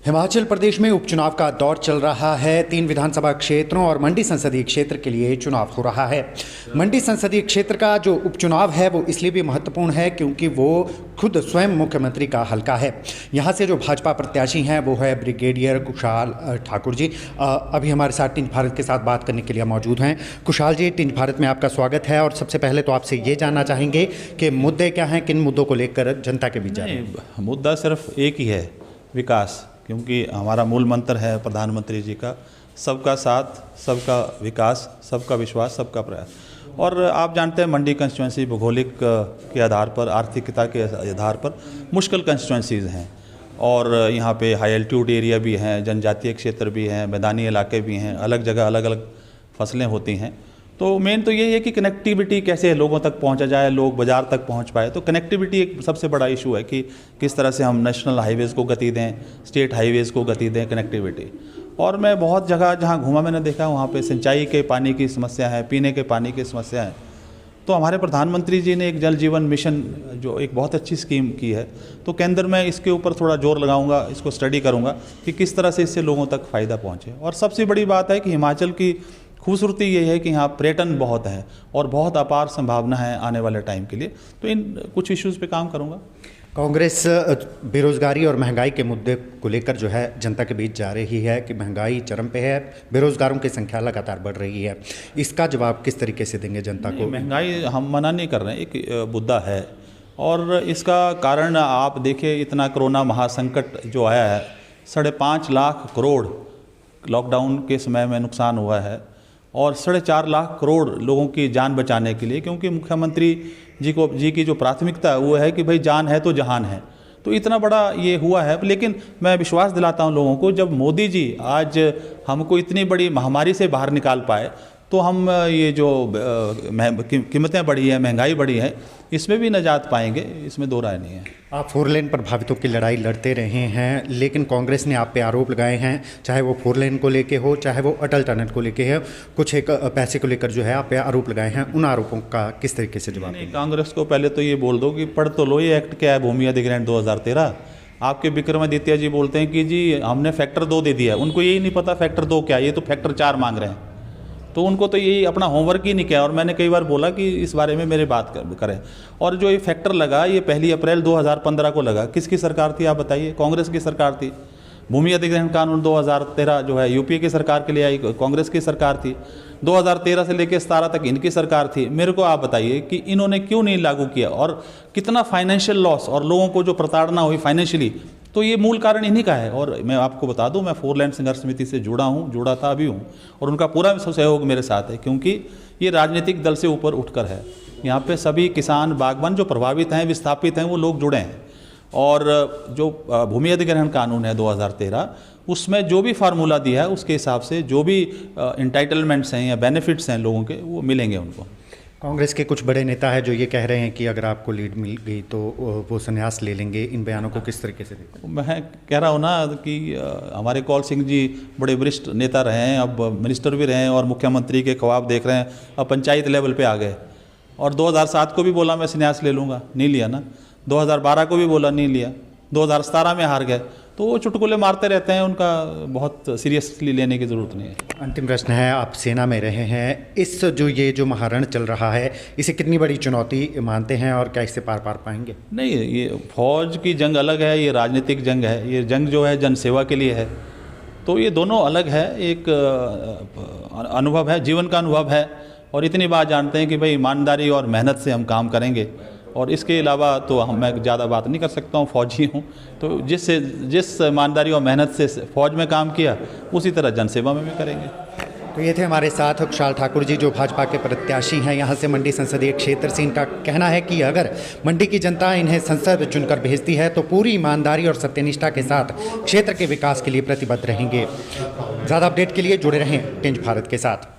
हिमाचल प्रदेश में उपचुनाव का दौर चल रहा है। 3 विधानसभा क्षेत्रों और मंडी संसदीय क्षेत्र के लिए चुनाव हो रहा है। मंडी संसदीय क्षेत्र का जो उपचुनाव है वो इसलिए भी महत्वपूर्ण है क्योंकि वो खुद स्वयं मुख्यमंत्री का हलका है। यहाँ से जो भाजपा प्रत्याशी हैं वो है ब्रिगेडियर कुशाल ठाकुर जी। अभी हमारे साथ टिंच भारत के साथ बात करने के लिए मौजूद हैं। कुशाल जी, टिंच भारत में आपका स्वागत है। और सबसे पहले तो आपसे ये जानना चाहेंगे कि मुद्दे क्या हैं, किन मुद्दों को लेकर जनता के बीच जा रहे हैं? मुद्दा सिर्फ एक ही है, विकास। क्योंकि हमारा मूल मंत्र है प्रधानमंत्री जी का, सबका साथ, सबका विकास, सबका विश्वास, सबका प्रयास। और आप जानते हैं मंडी कंस्टिट्यूंसी भौगोलिक के आधार पर, आर्थिकता के आधार पर मुश्किल कंस्टिट्यूंसीज़ हैं। और यहाँ पे हाई एल्टीट्यूड एरिया भी हैं, जनजातीय क्षेत्र भी हैं, मैदानी इलाके भी हैं, अलग जगह अलग अलग फसलें होती हैं। तो मेन तो यही है कि कनेक्टिविटी कैसे लोगों तक पहुंचा जाए, लोग बाज़ार तक पहुंच पाए। तो कनेक्टिविटी एक सबसे बड़ा इशू है कि किस तरह से हम नेशनल हाईवेज़ को गति दें, स्टेट हाईवेज़ को गति दें, कनेक्टिविटी। और मैं बहुत जगह जहां घूमा मैंने देखा वहां पे सिंचाई के पानी की समस्या है, पीने के पानी की समस्या है। तो हमारे प्रधानमंत्री जी ने एक जल जीवन मिशन जो एक बहुत अच्छी स्कीम की है, तो केंद्र में इसके ऊपर थोड़ा जोर लगाऊंगा, इसको स्टडी करूँगा कि किस तरह से इससे लोगों तक फ़ायदा पहुँचे। और सबसे बड़ी बात है कि हिमाचल की खूबसूरती ये है कि यहाँ पर्यटन बहुत है और बहुत अपार संभावना है आने वाले टाइम के लिए। तो इन कुछ इश्यूज़ पे काम करूँगा। कांग्रेस बेरोजगारी और महंगाई के मुद्दे को लेकर जो है जनता के बीच जा रही है कि महंगाई चरम पे है, बेरोजगारों की संख्या लगातार बढ़ रही है। इसका जवाब किस तरीके से देंगे जनता को? महंगाई हम मना नहीं कर रहे हैं, एक मुद्दा है। और इसका कारण आप देखिए, इतना कोरोना महासंकट जो आया है, 5.5 लाख करोड़ लॉकडाउन के समय में नुकसान हुआ है। और 4.5 लाख करोड़ लोगों की जान बचाने के लिए, क्योंकि मुख्यमंत्री जी की जो प्राथमिकता है वो है कि भाई जान है तो जहान है। तो इतना बड़ा ये हुआ है। लेकिन मैं विश्वास दिलाता हूँ लोगों को, जब मोदी जी आज हमको इतनी बड़ी महामारी से बाहर निकाल पाए, तो हम ये जो कीमतें बढ़ी है, महंगाई बढ़ी है, इसमें भी निजात पाएंगे, इसमें दो राय नहीं है। आप 4 लेन प्रभावितों की लड़ाई लड़ते रहे हैं, लेकिन कांग्रेस ने आप पे आरोप लगाए हैं, चाहे वो 4 लेन को लेके हो, चाहे वो अटल टनल को लेके हो, कुछ एक पैसे को लेकर जो है आप पे आरोप लगाए हैं। उन आरोपों का किस तरीके से जवाब? नहीं, कांग्रेस को पहले तो ये बोल दो कि पढ़ तो लो, ये एक्ट क्या है, भूमि अधिग्रहण 2013। आपके विक्रमादित्य जी बोलते हैं कि जी हमने फैक्टर 2 दे दिया। उनको यही नहीं पता फैक्टर 2 क्या है, ये तो फैक्टर 4 मांग रहे हैं। तो उनको तो यही अपना होमवर्क ही नहीं किया। और मैंने कई बार बोला कि इस बारे में मेरे बात करें। और जो ये फैक्टर लगा, ये 1 अप्रैल 2015 को लगा। किसकी सरकार थी आप बताइए? कांग्रेस की सरकार थी। भूमि अधिग्रहण कानून 2013 जो है यूपीए की सरकार के लिए आई, कांग्रेस की सरकार थी। 2013 से लेकर 17 तक इनकी सरकार थी। मेरे को आप बताइए कि इन्होंने क्यों नहीं लागू किया, और कितना फाइनेंशियल लॉस और लोगों को जो प्रताड़ना हुई फाइनेंशियली, तो ये मूल कारण इन्हीं का है। और मैं आपको बता दूं, मैं 4 लेन संघर्ष समिति से जुड़ा था, अभी हूँ, और उनका पूरा सहयोग मेरे साथ है, क्योंकि ये राजनीतिक दल से ऊपर उठकर है। यहाँ पे सभी किसान, बागवान जो प्रभावित हैं, विस्थापित हैं, वो लोग जुड़े हैं। और जो भूमि अधिग्रहण कानून है 2013, उसमें जो भी फार्मूला दिया है उसके हिसाब से जो भी इंटाइटलमेंट्स हैं या बेनिफिट्स हैं लोगों के, वो मिलेंगे उनको। कांग्रेस के कुछ बड़े नेता हैं जो ये कह रहे हैं कि अगर आपको लीड मिल गई तो वो संन्यास ले लेंगे। इन बयानों को किस तरीके से देखते हैं? मैं कह रहा हूँ ना कि हमारे कौल सिंह जी बड़े वरिष्ठ नेता रहे हैं, अब मिनिस्टर भी रहे हैं, और मुख्यमंत्री के ख्वाब देख रहे हैं, अब पंचायत लेवल पे आ गए। और 2007 को भी बोला मैं संन्यास ले लूँगा, नहीं लिया ना। 2012 को भी बोला, नहीं लिया। 2017 में हार गए। तो वो चुटकुले मारते रहते हैं, उनका बहुत सीरियसली लेने की ज़रूरत नहीं है। अंतिम प्रश्न है, आप सेना में रहे हैं, इस जो महारण चल रहा है, इसे कितनी बड़ी चुनौती मानते हैं और क्या इससे पार पाएंगे? नहीं, ये फौज की जंग अलग है, ये राजनीतिक जंग है। ये जंग जो है जनसेवा के लिए है। तो ये दोनों अलग है। एक अनुभव है, जीवन का अनुभव है, और इतनी बात जानते हैं कि भाई ईमानदारी और मेहनत से हम काम करेंगे। और इसके अलावा तो मैं ज़्यादा बात नहीं कर सकता हूँ, फौजी हूँ। तो जिस ईमानदारी और मेहनत से फौज में काम किया, उसी तरह जनसेवा में भी करेंगे। तो ये थे हमारे साथ कुशाल ठाकुर जी, जो भाजपा के प्रत्याशी हैं। यहाँ से मंडी संसदीय क्षेत्र से इनका कहना है कि अगर मंडी की जनता इन्हें संसद चुनकर भेजती है तो पूरी ईमानदारी और सत्यनिष्ठा के साथ क्षेत्र के विकास के लिए प्रतिबद्ध रहेंगे। ज़्यादा अपडेट के लिए जुड़े रहें टिंच भारत के साथ।